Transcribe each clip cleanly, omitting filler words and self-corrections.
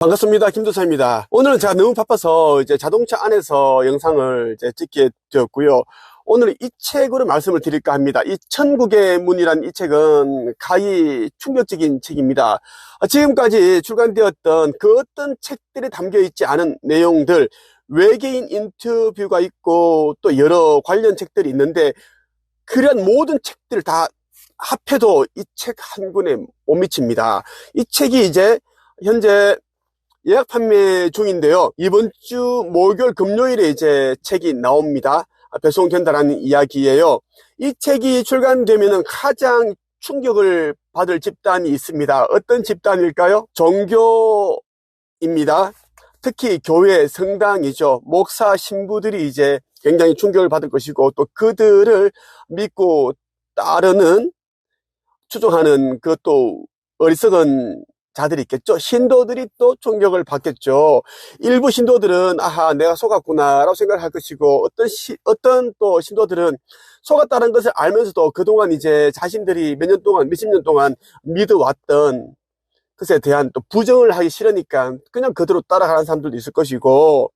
반갑습니다. 김도사입니다. 오늘은 제가 너무 바빠서 이제 자동차 안에서 영상을 이제 찍게 되었고요. 오늘은 이 책으로 말씀을 드릴까 합니다. 이 천국의 문이란 이 책은 가히 충격적인 책입니다. 지금까지 출간되었던 그 어떤 책들이 담겨 있지 않은 내용들, 외계인 인터뷰가 있고 또 여러 관련 책들이 있는데 그런 모든 책들을 다 합해도 이 책 한 권에 못 미칩니다. 이 책이 이제 현재 예약 판매 중인데요. 이번 주 목요일 금요일에 이제 책이 나옵니다. 배송된다라는 이야기예요. 이 책이 출간되면은 가장 충격을 받을 집단이 있습니다. 어떤 집단일까요? 종교입니다. 특히 교회 성당이죠. 목사 신부들이 이제 굉장히 충격을 받을 것이고 또 그들을 믿고 따르는 추종하는 그것도 어리석은 자들이 있겠죠. 신도들이 또 충격을 받겠죠. 일부 신도들은 아하 내가 속았구나 라고 생각을 할 것이고 어떤 또 신도들은 속았다는 것을 알면서도 그동안 이제 자신들이 몇 년 동안 몇십 년 동안 믿어왔던 것에 대한 또 부정을 하기 싫으니까 그냥 그대로 따라가는 사람들도 있을 것이고,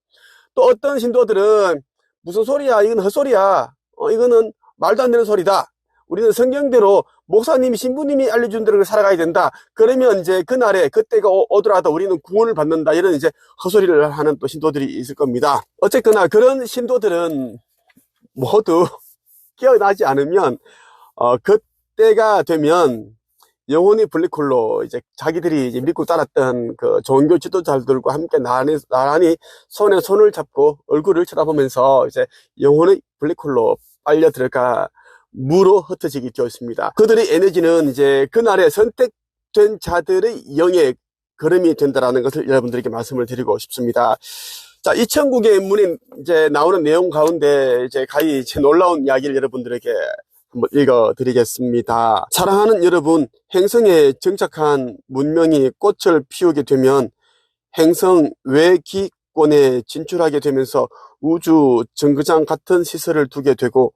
또 어떤 신도들은 무슨 소리야, 이건 헛소리야, 이거는 말도 안 되는 소리다, 우리는 성경대로 목사님이 신부님이 알려준 대로 살아가야 된다, 그러면 이제 그날에 그때가 오더라도 우리는 구원을 받는다, 이런 이제 헛소리를 하는 또 신도들이 있을 겁니다. 어쨌거나 그런 신도들은 모두 깨어나지 않으면 그때가 되면 영혼이 블랙홀로 이제 자기들이 이제 믿고 따랐던 그 종교 지도자들과 함께 나란히 손에 손을 잡고 얼굴을 쳐다보면서 이제 영혼의 블랙홀로 빨려 들어가 무로 흩어지게 되었습니다. 그들의 에너지는 이제 그날에 선택된 자들의 영의 걸음이 된다라는 것을 여러분들에게 말씀을 드리고 싶습니다. 자, 이 천국의 문에 이제 나오는 내용 가운데 이제 가히 이제 놀라운 이야기를 여러분들에게 한번 읽어드리겠습니다. 사랑하는 여러분, 행성에 정착한 문명이 꽃을 피우게 되면 행성 외기권에 진출하게 되면서 우주 정거장 같은 시설을 두게 되고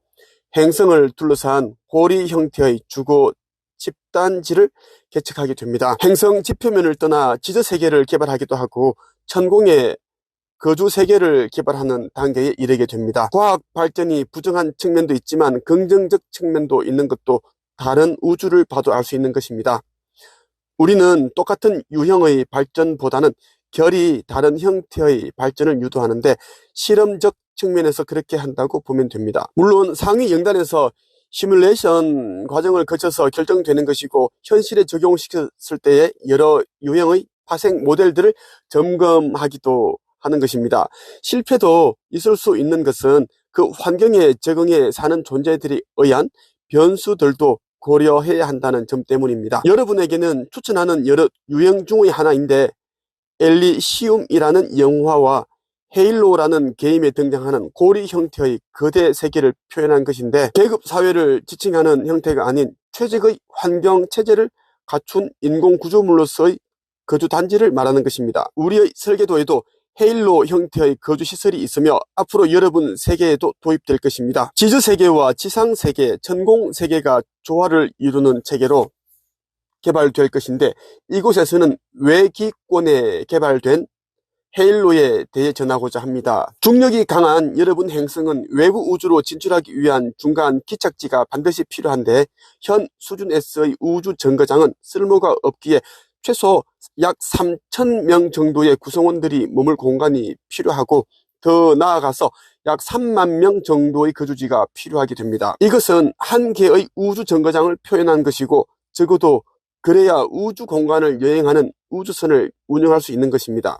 행성을 둘러싼 고리 형태의 주거 집단지를 개척하게 됩니다. 행성 지표면을 떠나 지저세계를 개발하기도 하고 천공의 거주세계를 개발하는 단계에 이르게 됩니다. 과학 발전이 부정한 측면도 있지만 긍정적 측면도 있는 것도 다른 우주를 봐도 알 수 있는 것입니다. 우리는 똑같은 유형의 발전보다는 결이 다른 형태의 발전을 유도하는데 실험적 측면에서 그렇게 한다고 보면 됩니다. 물론 상위 영단에서 시뮬레이션 과정을 거쳐서 결정되는 것이고 현실에 적용시켰을 때의 여러 유형의 파생 모델들을 점검하기도 하는 것입니다. 실패도 있을 수 있는 것은 그 환경에 적응해 사는 존재들에 의한 변수들도 고려해야 한다는 점 때문입니다. 여러분에게는 추천하는 여러 유형 중의 하나인데 엘리시움이라는 영화와 헤일로라는 게임에 등장하는 고리 형태의 거대 세계를 표현한 것인데 계급사회를 지칭하는 형태가 아닌 최적의 환경체제를 갖춘 인공구조물로서의 거주단지를 말하는 것입니다. 우리의 설계도에도 헤일로 형태의 거주시설이 있으며 앞으로 여러분 세계에도 도입될 것입니다. 지주세계와 지상세계, 천공세계가 조화를 이루는 체계로 개발될 것인데 이곳에서는 외기권에 개발된 헤일로에 대해 전하고자 합니다. 중력이 강한 여러분 행성은 외부 우주로 진출하기 위한 중간 기착지가 반드시 필요한데 현 수준에서의 우주 정거장은 쓸모가 없기에 최소 약 3,000명 정도의 구성원들이 머물 공간이 필요하고 더 나아가서 약 3만 명 정도의 거주지가 필요하게 됩니다. 이것은 한 개의 우주 정거장을 표현한 것이고 적어도 그래야 우주 공간을 여행하는 우주선을 운영할 수 있는 것입니다.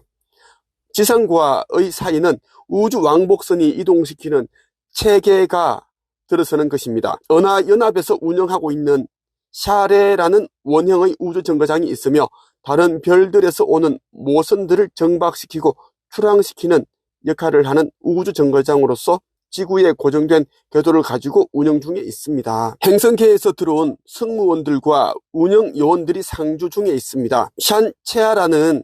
지상과의 사이는 우주 왕복선이 이동시키는 체계가 들어서는 것입니다. 은하연합에서 운영하고 있는 샤레라는 원형의 우주 정거장이 있으며 다른 별들에서 오는 모선들을 정박시키고 출항시키는 역할을 하는 우주 정거장으로서 지구에 고정된 궤도를 가지고 운영 중에 있습니다. 행성계에서 들어온 승무원들과 운영 요원들이 상주 중에 있습니다. 샨체아라는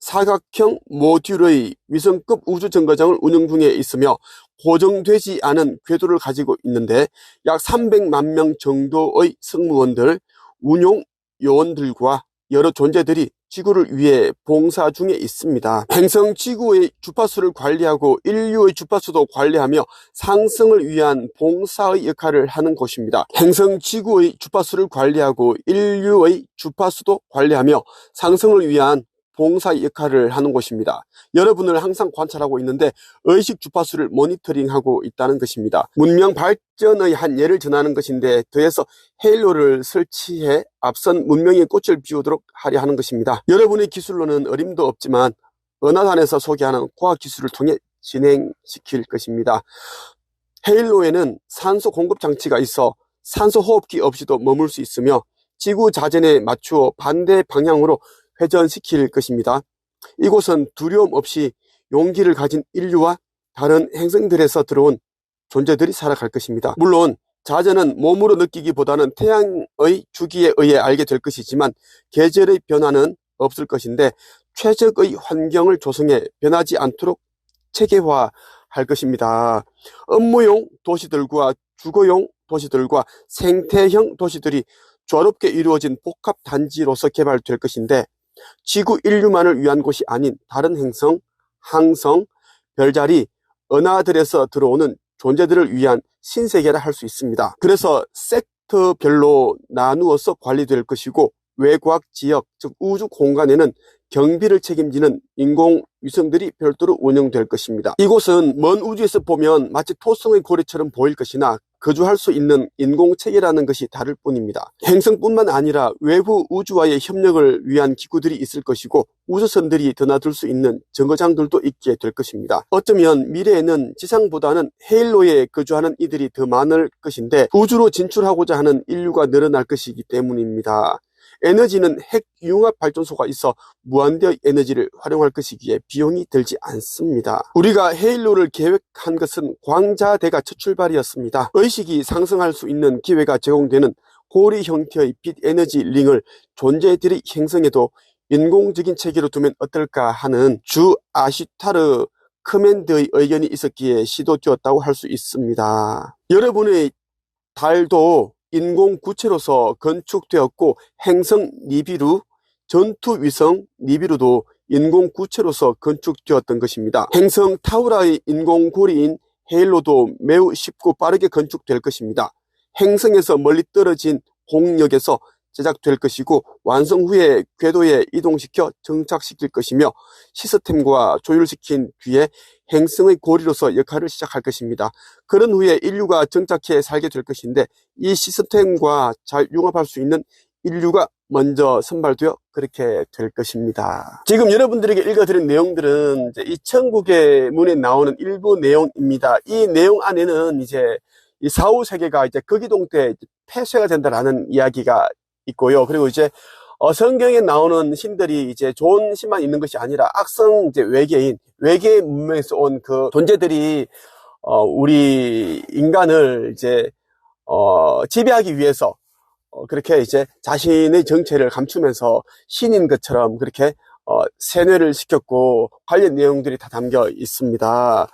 사각형 모듈의 위성급 우주 정거장을 운영 중에 있으며 고정되지 않은 궤도를 가지고 있는데 약 300만 명 정도의 승무원들, 운용 요원들과 여러 존재들이 지구를 위해 봉사 중에 있습니다. 행성 지구의 주파수를 관리하고 인류의 주파수도 관리하며 상승을 위한 봉사의 역할을 하는 곳입니다. 행성 지구의 주파수를 관리하고 인류의 주파수도 관리하며 상승을 위한 봉사 역할을 하는 곳입니다. 여러분을 항상 관찰하고 있는데 의식 주파수를 모니터링하고 있다는 것입니다. 문명 발전의 한 예를 전하는 것인데 더해서 헤일로를 설치해 앞선 문명의 꽃을 피우도록 하려 하는 것입니다. 여러분의 기술로는 어림도 없지만 은하단에서 소개하는 과학기술을 통해 진행시킬 것입니다. 헤일로에는 산소 공급 장치가 있어 산소 호흡기 없이도 머물 수 있으며 지구 자전에 맞추어 반대 방향으로 회전시킬 것입니다. 이곳은 두려움 없이 용기를 가진 인류와 다른 행성들에서 들어온 존재들이 살아갈 것입니다. 물론 자전은 몸으로 느끼기보다는 태양의 주기에 의해 알게 될 것이지만 계절의 변화는 없을 것인데 최적의 환경을 조성해 변하지 않도록 체계화할 것입니다. 업무용 도시들과 주거용 도시들과 생태형 도시들이 조화롭게 이루어진 복합 단지로서 개발될 것인데 지구 인류만을 위한 곳이 아닌 다른 행성, 항성, 별자리, 은하들에서 들어오는 존재들을 위한 신세계라 할 수 있습니다. 그래서 섹터별로 나누어서 관리될 것이고 외곽 지역, 즉 우주 공간에는 경비를 책임지는 인공위성들이 별도로 운영될 것입니다. 이곳은 먼 우주에서 보면 마치 토성의 고리처럼 보일 것이나 거주할 수 있는 인공체계라는 것이 다를 뿐입니다. 행성뿐만 아니라 외부 우주와의 협력을 위한 기구들이 있을 것이고 우주선들이 드나들 수 있는 정거장들도 있게 될 것입니다. 어쩌면 미래에는 지상보다는 헤일로에 거주하는 이들이 더 많을 것인데 우주로 진출하고자 하는 인류가 늘어날 것이기 때문입니다. 에너지는 핵 융합 발전소가 있어 무한대의 에너지를 활용할 것이기에 비용이 들지 않습니다. 우리가 헤일로를 계획한 것은 광자대가 첫 출발이었습니다. 의식이 상승할 수 있는 기회가 제공되는 고리 형태의 빛 에너지 링을 존재들이 행성에도 인공적인 체계로 두면 어떨까 하는 주 아슈타르 커맨드의 의견이 있었기에 시도되었다고 할 수 있습니다. 여러분의 달도 인공 구체로서 건축되었고 행성 니비루, 전투위성 니비루도 인공 구체로서 건축되었던 것입니다. 행성 타우라의 인공 고리인 헤일로도 매우 쉽고 빠르게 건축될 것입니다. 행성에서 멀리 떨어진 공역에서 제작될 것이고 완성 후에 궤도에 이동시켜 정착시킬 것이며 시스템과 조율시킨 뒤에 행성의 고리로서 역할을 시작할 것입니다. 그런 후에 인류가 정착해 살게 될 것인데 이 시스템과 잘 융합할 수 있는 인류가 먼저 선발되어 그렇게 될 것입니다. 지금 여러분들에게 읽어드린 내용들은 이제 이 천국의 문에 나오는 일부 내용입니다. 이 내용 안에는 이제 이 사후 세계가 이제 거기동 때 폐쇄가 된다라는 이야기가 있고요. 그리고 이제 성경에 나오는 신들이 이제 좋은 신만 있는 것이 아니라 악성 이제 외계인, 외계 문명에서 온 그 존재들이 우리 인간을 이제 지배하기 위해서 그렇게 이제 자신의 정체를 감추면서 신인 것처럼 그렇게 세뇌를 시켰고 관련 내용들이 다 담겨 있습니다.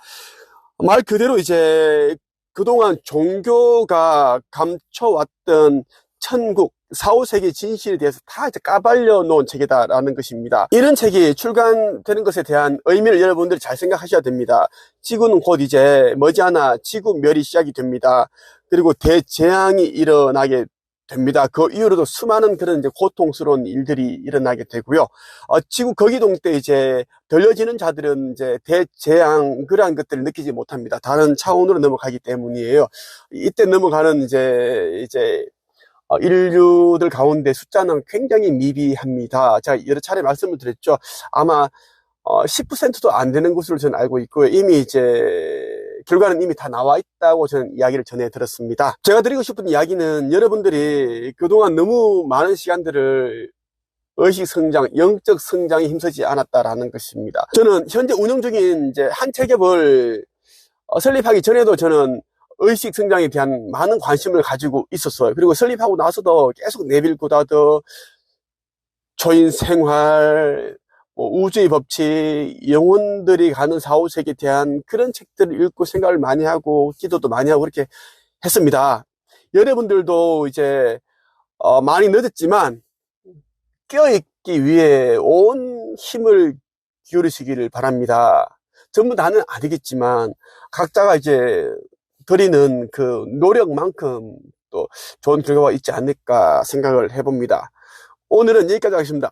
말 그대로 이제 그동안 종교가 감춰왔던 천국, 4, 5세기 진실에 대해서 다 이제 까발려 놓은 책이다라는 것입니다. 이런 책이 출간되는 것에 대한 의미를 여러분들이 잘 생각하셔야 됩니다. 지구는 곧 이제 머지않아 지구 멸이 시작이 됩니다. 그리고 대재앙이 일어나게 됩니다. 그 이후로도 수많은 그런 이제 고통스러운 일들이 일어나게 되고요. 지구 거기동 때 이제 들려지는 자들은 이제 대재앙 그러한 것들을 느끼지 못합니다. 다른 차원으로 넘어가기 때문이에요. 이때 넘어가는 이제 인류들 가운데 숫자는 굉장히 미비합니다. 제가 여러 차례 말씀을 드렸죠. 아마 10%도 안 되는 것으로 저는 알고 있고요. 이미 이제 결과는 이미 다 나와 있다고 저는 이야기를 전해 들었습니다. 제가 드리고 싶은 이야기는 여러분들이 그동안 너무 많은 시간들을 의식 성장, 영적 성장에 힘쓰지 않았다라는 것입니다. 저는 현재 운영 중인 이제 한 체계를 설립하기 전에도 저는 의식 성장에 대한 많은 관심을 가지고 있었어요. 그리고 설립하고 나서도 계속 네빌 고다드, 초인 생활, 우주의 법칙, 영혼들이 가는 4, 5세기에 대한 그런 책들을 읽고 생각을 많이 하고 기도도 많이 하고 그렇게 했습니다. 여러분들도 이제 많이 늦었지만 깨어있기 위해 온 힘을 기울이시기를 바랍니다. 전부 다는 아니겠지만 각자가 이제 드리는 그 노력만큼 또 좋은 결과가 있지 않을까 생각을 해봅니다. 오늘은 여기까지 하겠습니다.